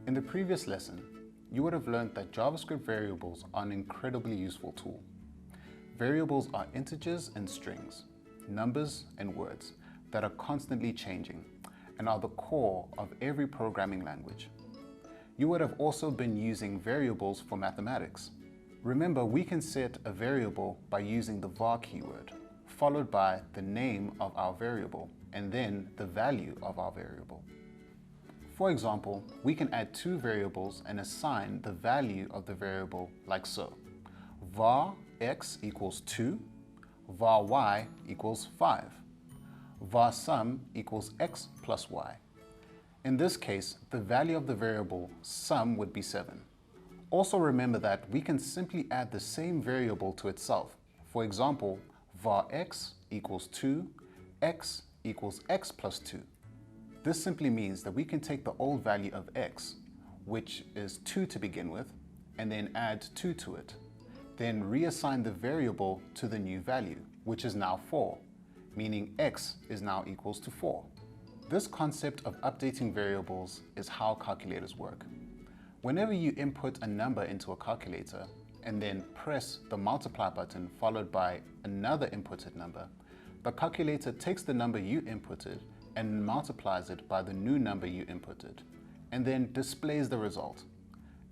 In the previous lesson, you would have learned that JavaScript variables are an incredibly useful tool. Variables are integers and strings, numbers and words that are constantly changing and are the core of every programming language. You would have also been using variables for mathematics. Remember, we can set a variable by using the var keyword, followed by the name of our variable, and then the value of our variable. For example, we can add two variables and assign the value of the variable like so. Var x equals 2, var y equals 5, var sum equals x plus y. In this case, the value of the variable sum would be 7. Also remember that we can simply add the same variable to itself. For example, var x equals 2, x equals x plus 2. This simply means that we can take the old value of x, which is 2 to begin with, and then add 2 to it. Then reassign the variable to the new value, which is now 4, meaning x is now equals to 4. This concept of updating variables is how calculators work. Whenever you input a number into a calculator and then press the multiply button followed by another inputted number, the calculator takes the number you inputted and multiplies it by the new number you inputted, and then displays the result.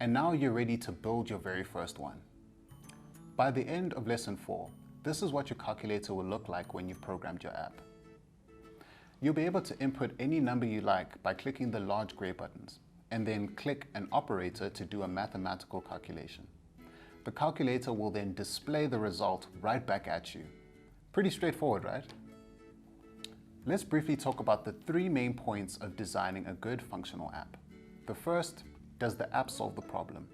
And now you're ready to build your very first one. By the end of lesson 4, this is what your calculator will look like when you've programmed your app. You'll be able to input any number you like by clicking the large gray buttons, and then click an operator to do a mathematical calculation. The calculator will then display the result right back at you. Pretty straightforward, right? Let's briefly talk about the three main points of designing a good functional app. The first, does the app solve the problem?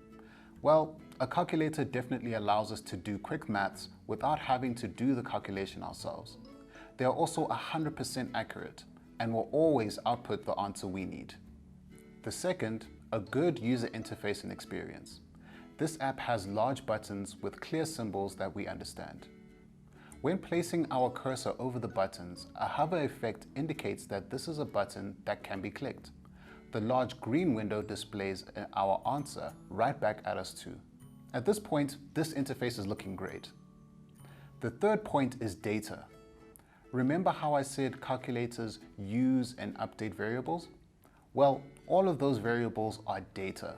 Well, a calculator definitely allows us to do quick maths without having to do the calculation ourselves. They are also 100% accurate and will always output the answer we need. The second, a good user interface and experience. This app has large buttons with clear symbols that we understand. When placing our cursor over the buttons, a hover effect indicates that this is a button that can be clicked. The large green window displays our answer right back at us too. At this point, this interface is looking great. The third point is data. Remember how I said calculators use and update variables? Well, all of those variables are data.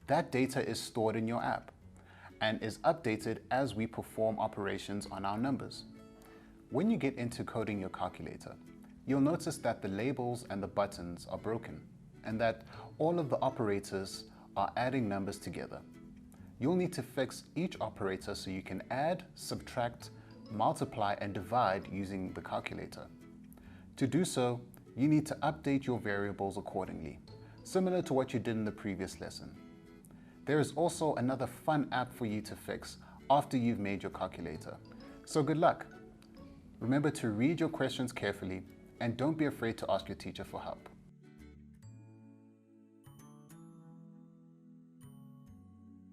That data is stored in your app and is updated as we perform operations on our numbers. When you get into coding your calculator, you'll notice that the labels and the buttons are broken and that all of the operators are adding numbers together. You'll need to fix each operator so you can add, subtract, multiply, and divide using the calculator. To do so, you need to update your variables accordingly, similar to what you did in the previous lesson. There is also another fun app for you to fix after you've made your calculator. So good luck. Remember to read your questions carefully and don't be afraid to ask your teacher for help.